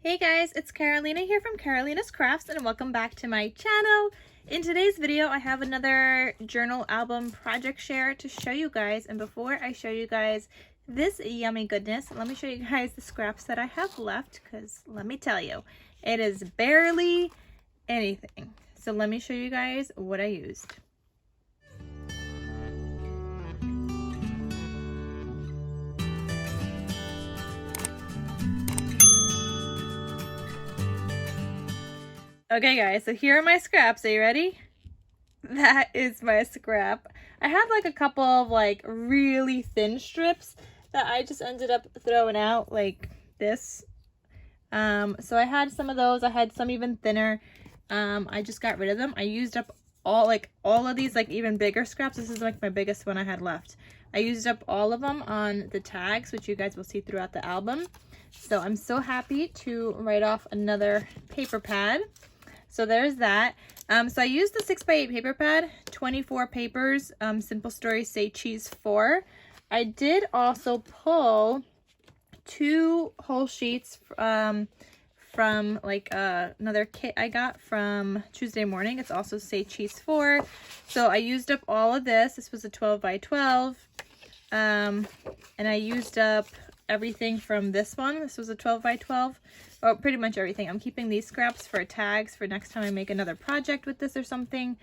Hey guys, it's Carolina here from KarolinasKrafts and welcome back to my channel. In today's video, I have another journal album project share to show you guys. And before I show you guys this yummy goodness, let me show you guys the scraps that I have left, because let me tell you, it is barely anything. So let me show you guys what I used. Okay guys, so here are my scraps. Are you ready? That is my scrap. I had like a couple of like really thin strips that I just ended up throwing out like this. So I had some of those. I had some even thinner. I just got rid of them. I used up all of these like even bigger scraps. This is like my biggest one I had left. I used up all of them on the tags, which you guys will see throughout the album. So I'm so happy to write off another paper pad. So there's that. So I used the 6x8 paper pad, 24 papers, Simple Stories Say Cheese 4. I did also pull 2 whole sheets from like another kit I got from Tuesday Morning. It's also Say Cheese 4. So I used up all of this. This was a 12x12. And I used up everything from this one. This was a 12x12. Oh, pretty much everything. I'm keeping these scraps for tags for next time I make another project with this or something.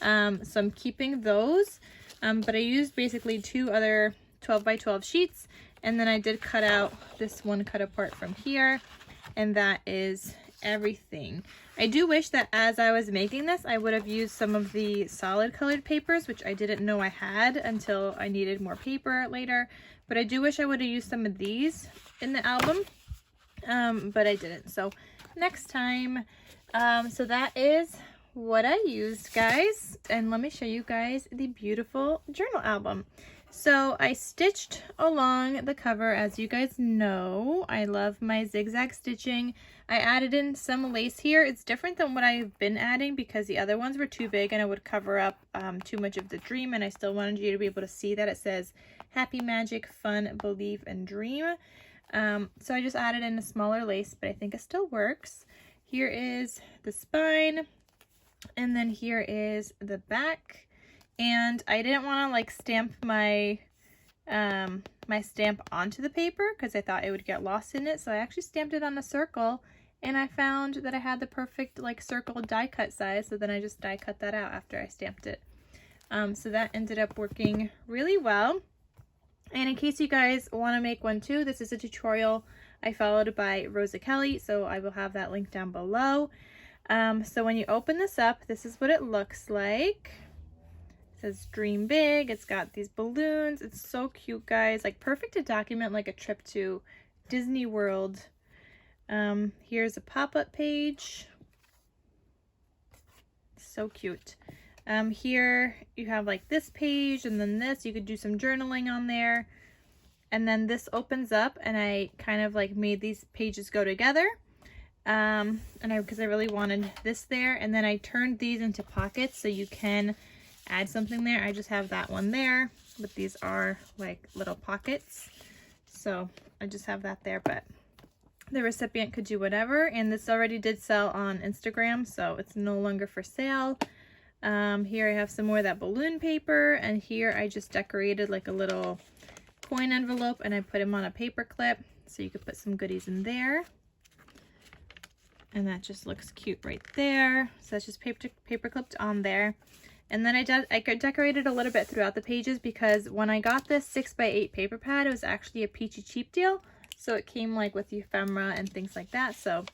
So I'm keeping those. But I used basically 2 other 12x12 sheets. And then I did cut out this one cut apart from here. And that is everything. I do wish that as I was making this, I would have used some of the solid colored papers, which I didn't know I had until I needed more paper later. But I do wish I would have used some of these in the album. But I didn't. So next time. So that is what I used, guys. And let me show you guys the beautiful journal album. So I stitched along the cover. As you guys know, I love my zigzag stitching. I added in some lace here. It's different than what I've been adding because the other ones were too big and it would cover up too much of the dream, and I still wanted you to be able to see that it says happy, magic, fun, believe, and dream. So I just added in a smaller lace, but I think it still works. Here is the spine, and then here is the back. And I didn't want to like stamp my my stamp onto the paper because I thought it would get lost in it. So I actually stamped it on a circle, and I found that I had the perfect like circle die cut size. So then I just die cut that out after I stamped it. So that ended up working really well. And in case you guys want to make one too, this is a tutorial I followed by Rosa Kelly, so I will have that link down below. So when you open this up, this is what it looks like. It says dream big. It's got these balloons. It's so cute, guys. Like perfect to document like a trip to Disney World. Here's a pop-up page. So cute. Here you have like this page, and then this, you could do some journaling on there. And then this opens up, and I kind of like made these pages go together. Because I really wanted this there. And then I turned these into pockets so you can add something there. I just have that one there, but these are like little pockets. So I just have that there, but the recipient could do whatever. And this already did sell on Instagram, so it's no longer for sale. Here I have some more of that balloon paper, and here I just decorated like a little coin envelope, and I put them on a paper clip so you could put some goodies in there. And that just looks cute right there. So that's just paper clipped on there. And then I decorated a little bit throughout the pages because when I got this 6x8 paper pad, it was actually a peachy cheap deal. So it came like with the ephemera and things like that. So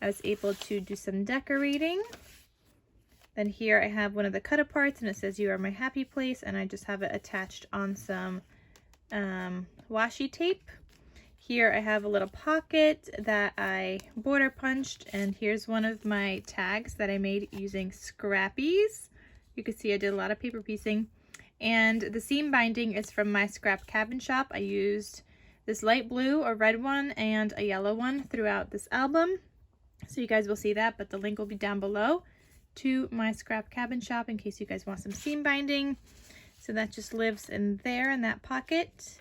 I was able to do some decorating. Then here I have one of the cut aparts, and it says you are my happy place, and I just have it attached on some washi tape. Here I have a little pocket that I border punched, and here's one of my tags that I made using Scrappies. You can see I did a lot of paper piecing. And the seam binding is from my scrap cabin shop. I used this light blue, a red one, and a yellow one throughout this album. So you guys will see that, but the link will be down below to my scrap cabin shop in case you guys want some seam binding. So that just lives in there in that pocket.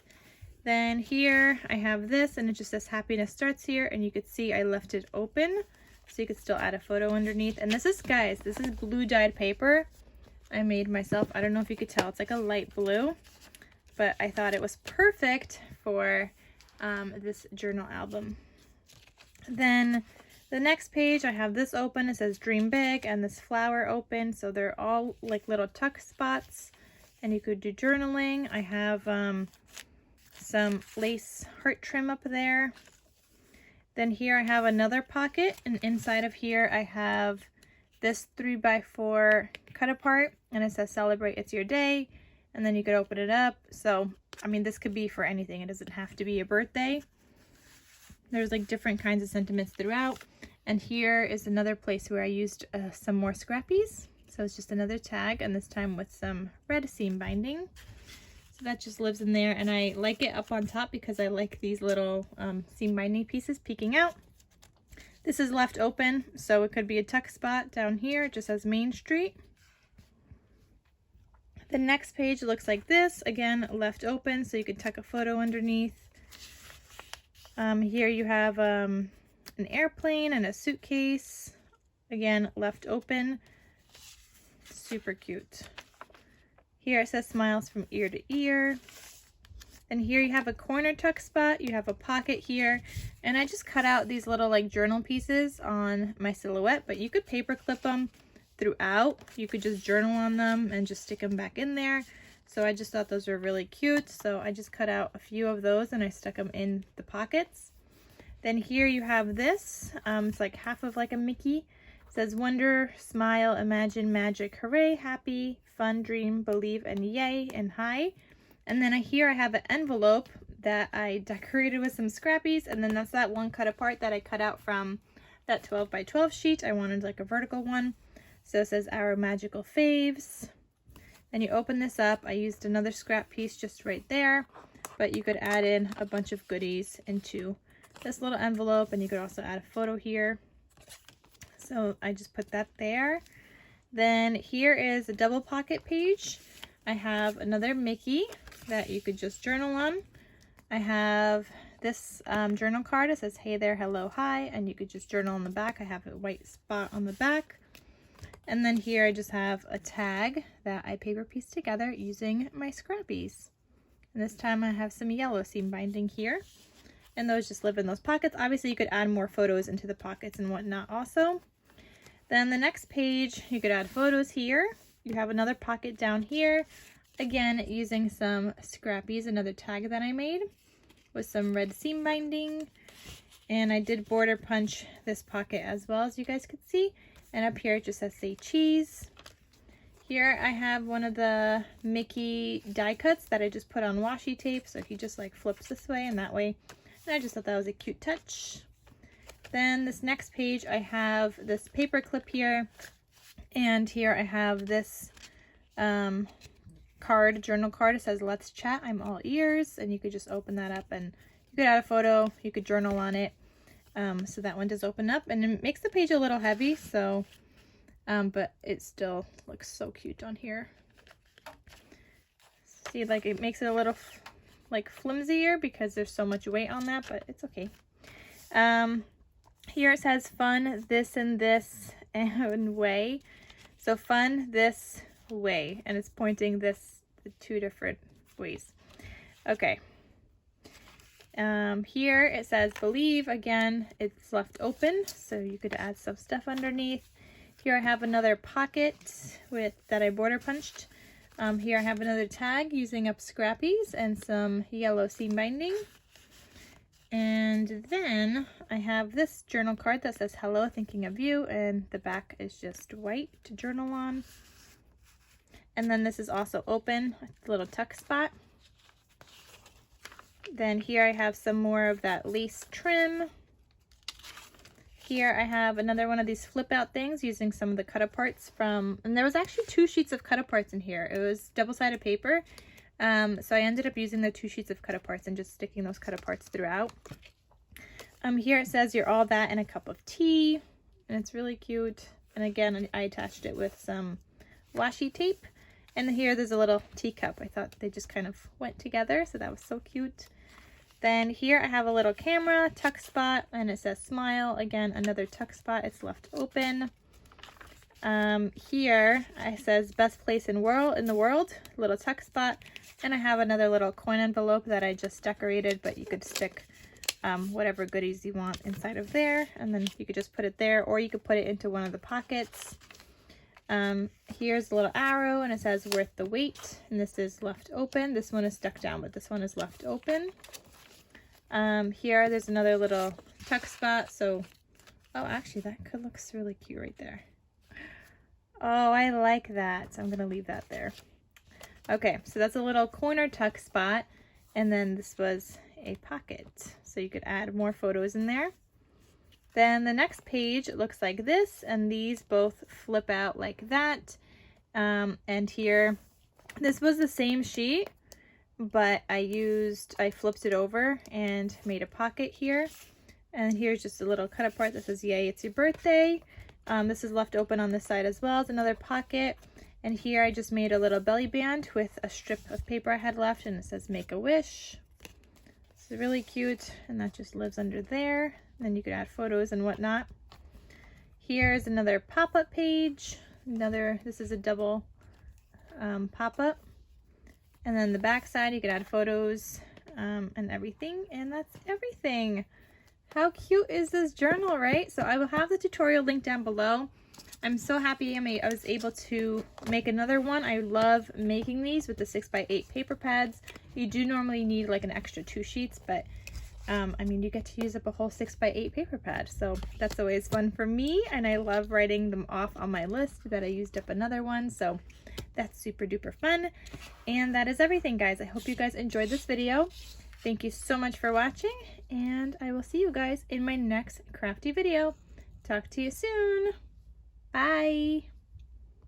Then here I have this, and it just says happiness starts here, and you could see I left it open so you could still add a photo underneath. And this is, guys, this is blue dyed paper I made myself. I don't know if you could tell, it's like a light blue, but I thought it was perfect for this journal album. Then the next page, I have this open. It says dream big, and this flower open, so they're all like little tuck spots, and you could do journaling. I have some lace heart trim up there. Then here I have another pocket, and inside of here I have this 3x4 cut apart, and it says celebrate it's your day, and then you could open it up. So I mean, this could be for anything, it doesn't have to be a birthday. There's like different kinds of sentiments throughout. And here is another place where I used some more scrappies, so it's just another tag, and this time with some red seam binding. So that just lives in there, and I like it up on top because I like these little seam binding pieces peeking out. This is left open, so it could be a tuck spot down here. It just says Main Street. The next page looks like this, again left open, so you could tuck a photo underneath. Here you have an airplane and a suitcase, again left open, super cute. Here it says smiles from ear to ear. And here you have a corner tuck spot, you have a pocket here, and I just cut out these little like journal pieces on my silhouette, but you could paper clip them throughout. You could just journal on them and just stick them back in there. So I just thought those were really cute, so I just cut out a few of those and I stuck them in the pockets. Then here you have this, it's like half of like a Mickey. It says wonder, smile, imagine, magic, hooray, happy, fun, dream, believe, and yay, and hi. And then here I have an envelope that I decorated with some scrappies, and then that's that one cut apart that I cut out from that 12x12 sheet. I wanted like a vertical one. So it says our magical faves. Then you open this up. I used another scrap piece just right there, but you could add in a bunch of goodies into this little envelope, and you could also add a photo here. So I just put that there. Then here is a double pocket page. I have another Mickey that you could just journal on. I have this journal card. It says hey there, hello, hi, and you could just journal on the back. I have a white spot on the back. And then here I just have a tag that I paper pieced together using my scrappies. And this time I have some yellow seam binding here. And those just live in those pockets. Obviously you could add more photos into the pockets and whatnot also. Then the next page, you could add photos here. You have another pocket down here. Again, using some scrappies, another tag that I made with some red seam binding. And I did border punch this pocket as well, as you guys could see. And up here it just says say cheese. Here I have one of the Mickey die cuts that I just put on washi tape, so he just like flips this way and that way. And I just thought that was a cute touch. Then this next page I have this paper clip here, and here I have this card, journal card. It says let's chat, I'm all ears, and you could just open that up and you could add a photo, you could journal on it. So that one does open up, and it makes the page a little heavy, so but it still looks so cute on here. See, like it makes it a little like flimsier because there's so much weight on that, but it's okay. Here it says fun this and this and way. So fun this way, and it's pointing this the two different ways. Okay. Here it says believe. Again, it's left open, so you could add some stuff underneath. Here I have another pocket that I border punched. Here I have another tag using up scrappies and some yellow seam binding. And then I have this journal card that says hello, thinking of you, and the back is just white to journal on. And then this is also open, a little tuck spot. Then here I have some more of that lace trim. Here I have another one of these flip out things using some of the cut aparts from, and there was actually 2 sheets of cut aparts in here. It was double-sided paper. So I ended up using the 2 sheets of cut aparts and just sticking those cut aparts throughout. Here it says you're all that in a cup of tea, and it's really cute. And again, I attached it with some washi tape. And here there's a little teacup. I thought they just kind of went together, so that was so cute. Then here I have a little camera tuck spot, and it says smile. Again, another tuck spot. It's left open. Here it says best place in the world, little tuck spot. And I have another little coin envelope that I just decorated, but you could stick whatever goodies you want inside of there, and then you could just put it there, or you could put it into one of the pockets. Here's a little arrow, and it says worth the wait, and this is left open. This one is stuck down, but this one is left open. Here there's another little tuck spot, so oh, actually that looks really cute right there. Oh, I like that, so I'm gonna leave that there. Okay, so that's a little corner tuck spot, and then this was a pocket, so you could add more photos in there. Then the next page looks like this, and these both flip out like that. And here, this was the same sheet, but I flipped it over and made a pocket here. And here's just a little cut apart that says, yay, it's your birthday. This is left open on this side as well as another pocket. And here I just made a little belly band with a strip of paper I had left, and it says make a wish. It's really cute, and that just lives under there. And then you could add photos and whatnot. Here's another pop-up page. This is a double pop-up. And then the back side, you could add photos and everything, and that's everything. How cute is this journal, right? So I will have the tutorial link down below. I'm so happy I was able to make another one. I love making these with the 6x8 paper pads. You do normally need like an extra 2 sheets, but I mean, you get to use up a whole 6x8 paper pad, so that's always fun for me, and I love writing them off on my list that I used up another one, so that's super duper fun. And that is everything, guys. I hope you guys enjoyed this video. Thank you so much for watching, and I will see you guys in my next crafty video. Talk to you soon. Bye.